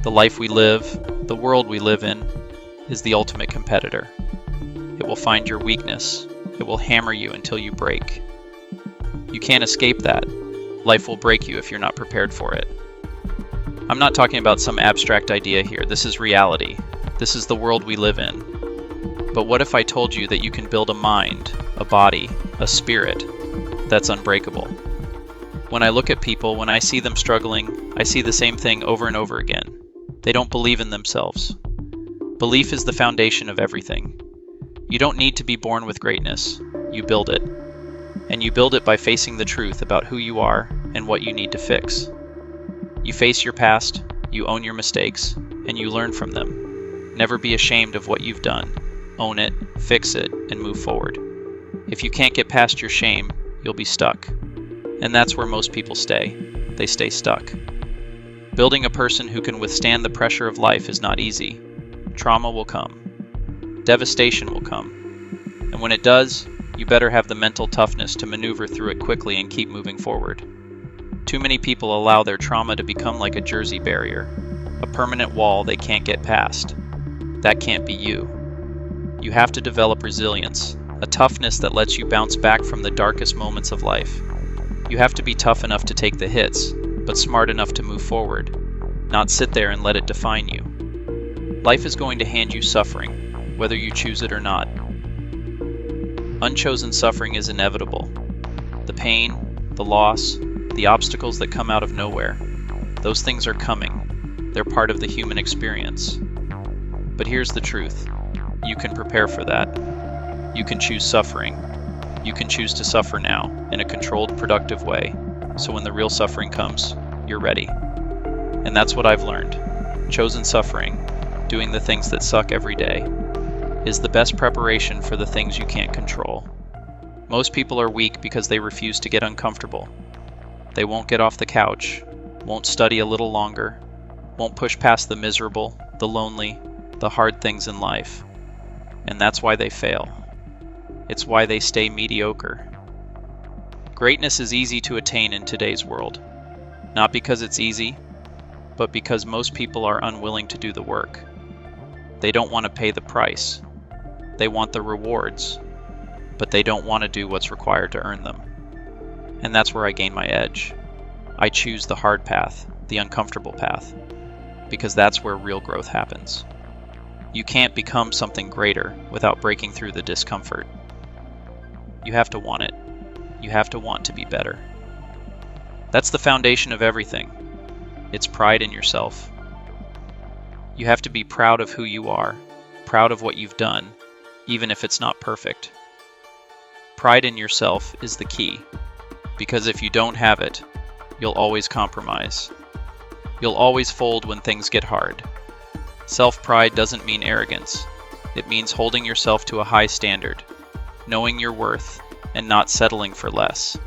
The life we live, the world we live in, is the ultimate competitor. It will find your weakness. It will hammer you until you break. You can't escape that. Life will break you if you're not prepared for it. I'm not talking about some abstract idea here. This is reality. This is the world we live in. But what if I told you that you can build a mind, a body, a spirit that's unbreakable? When I look at people, when I see them struggling, I see the same thing over and over again. They don't believe in themselves. Belief is the foundation of everything. You don't need to be born with greatness. You build it. And you build it by facing the truth about who you are and what you need to fix. You face your past, you own your mistakes, and you learn from them. Never be ashamed of what you've done. Own it, fix it, and move forward. If you can't get past your shame, you'll be stuck. And that's where most people stay. They stay stuck. Building a person who can withstand the pressure of life is not easy. Trauma will come. Devastation will come. And when it does, you better have the mental toughness to maneuver through it quickly and keep moving forward. Too many people allow their trauma to become like a Jersey barrier, a permanent wall they can't get past. That can't be you. You have to develop resilience, a toughness that lets you bounce back from the darkest moments of life. You have to be tough enough to take the hits, but smart enough to move forward, not sit there and let it define you. Life is going to hand you suffering, whether you choose it or not. Unchosen suffering is inevitable. The pain, the loss, the obstacles that come out of nowhere, those things are coming. They're part of the human experience. But here's the truth. You can prepare for that. You can choose suffering. You can choose to suffer now in a controlled, productive way, so when the real suffering comes, you're ready. And that's what I've learned. Chosen suffering, doing the things that suck every day, is the best preparation for the things you can't control. Most people are weak because they refuse to get uncomfortable. They won't get off the couch, won't study a little longer, won't push past the miserable, the lonely, the hard things in life. And that's why they fail. It's why they stay mediocre. Greatness is easy to attain in today's world. Not because it's easy, but because most people are unwilling to do the work. They don't want to pay the price. They want the rewards, but they don't want to do what's required to earn them. And that's where I gain my edge. I choose the hard path, the uncomfortable path, because that's where real growth happens. You can't become something greater without breaking through the discomfort. You have to want it. You have to want to be better. That's the foundation of everything. It's pride in yourself. You have to be proud of who you are, proud of what you've done, even if it's not perfect. Pride in yourself is the key, because if you don't have it, you'll always compromise. You'll always fold when things get hard. Self-pride doesn't mean arrogance. It means holding yourself to a high standard, knowing your worth, and not settling for less.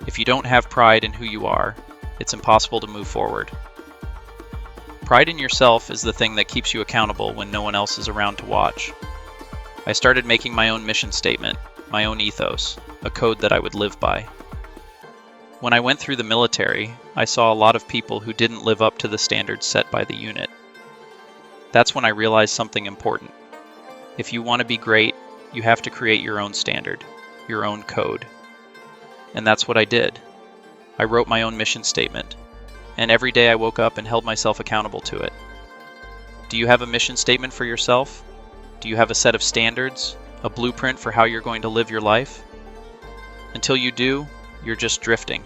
If you don't have pride in who you are, it's impossible to move forward. Pride in yourself is the thing that keeps you accountable when no one else is around to watch. I started making my own mission statement, my own ethos, a code that I would live by. When I went through the military, I saw a lot of people who didn't live up to the standards set by the unit. That's when I realized something important. If you want to be great, you have to create your own standard, your own code. And that's what I did. I wrote my own mission statement, and every day I woke up and held myself accountable to it. Do you have a mission statement for yourself? Do you have a set of standards, a blueprint for how you're going to live your life? Until you do, you're just drifting.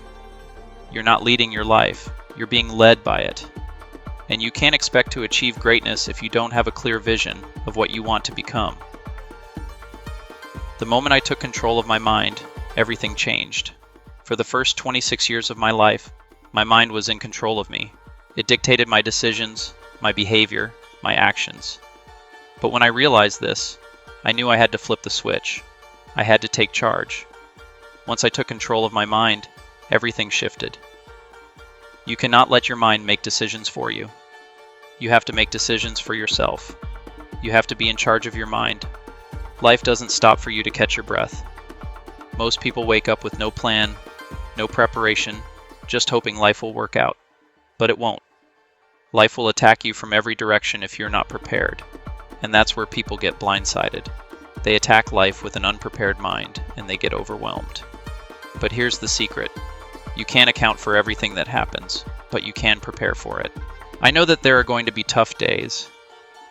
You're not leading your life, you're being led by it. And you can't expect to achieve greatness if you don't have a clear vision of what you want to become. The moment I took control of my mind, everything changed. For the first 26 years of my life, my mind was in control of me. It dictated my decisions, my behavior, my actions. But when I realized this, I knew I had to flip the switch. I had to take charge. Once I took control of my mind, everything shifted. You cannot let your mind make decisions for you. You have to make decisions for yourself. You have to be in charge of your mind. Life doesn't stop for you to catch your breath. Most people wake up with no plan, no preparation, just hoping life will work out. But it won't. Life will attack you from every direction if you're not prepared, and that's where people get blindsided. They attack life with an unprepared mind, and they get overwhelmed. But here's the secret. You can't account for everything that happens, but you can prepare for it. I know that there are going to be tough days.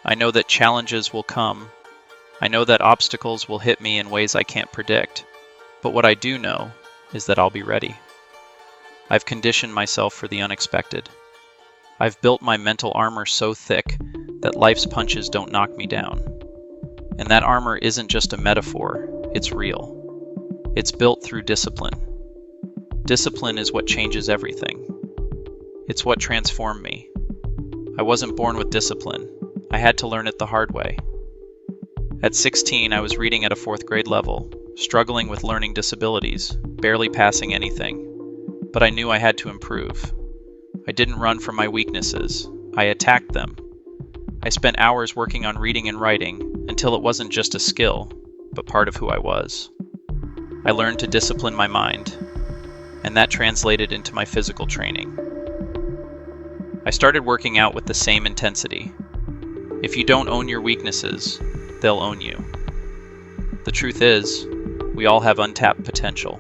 I know that challenges will come. I know that obstacles will hit me in ways I can't predict. But what I do know is that I'll be ready. I've conditioned myself for the unexpected. I've built my mental armor so thick that life's punches don't knock me down. And that armor isn't just a metaphor, it's real. It's built through discipline. Discipline is what changes everything. It's what transformed me. I wasn't born with discipline. I had to learn it the hard way. At 16, I was reading at a 4th grade level, struggling with learning disabilities, barely passing anything. But I knew I had to improve. I didn't run from my weaknesses. I attacked them. I spent hours working on reading and writing until it wasn't just a skill, but part of who I was. I learned to discipline my mind, and that translated into my physical training. I started working out with the same intensity. If you don't own your weaknesses, they'll own you. The truth is, we all have untapped potential.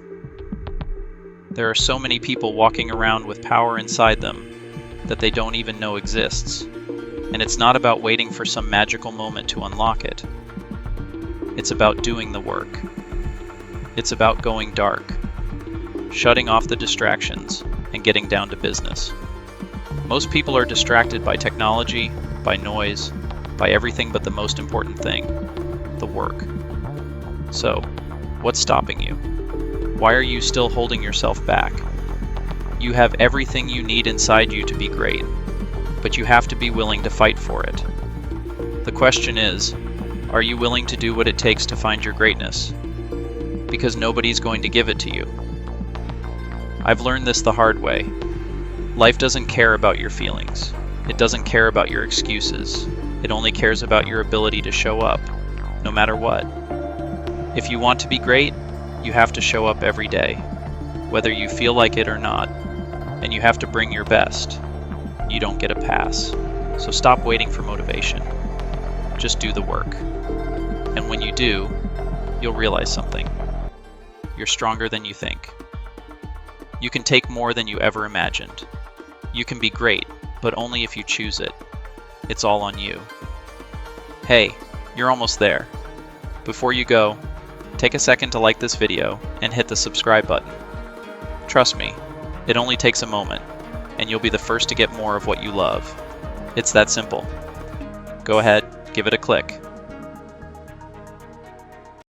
There are so many people walking around with power inside them that they don't even know exists. And it's not about waiting for some magical moment to unlock it. It's about doing the work. It's about going dark, shutting off the distractions, and getting down to business. Most people are distracted by technology, by noise, by everything but the most important thing, the work. So, what's stopping you? Why are you still holding yourself back? You have everything you need inside you to be great, but you have to be willing to fight for it. The question is, are you willing to do what it takes to find your greatness? Because nobody's going to give it to you. I've learned this the hard way. Life doesn't care about your feelings. It doesn't care about your excuses. It only cares about your ability to show up, no matter what. If you want to be great, you have to show up every day, whether you feel like it or not, and you have to bring your best. You don't get a pass. So stop waiting for motivation. Just do the work. And when you do, you'll realize something. You're stronger than you think. You can take more than you ever imagined. You can be great, but only if you choose it. It's all on you. Hey, you're almost there. Before you go, take a second to like this video and hit the subscribe button. Trust me, it only takes a moment, and you'll be the first to get more of what you love. It's that simple. Go ahead, give it a click.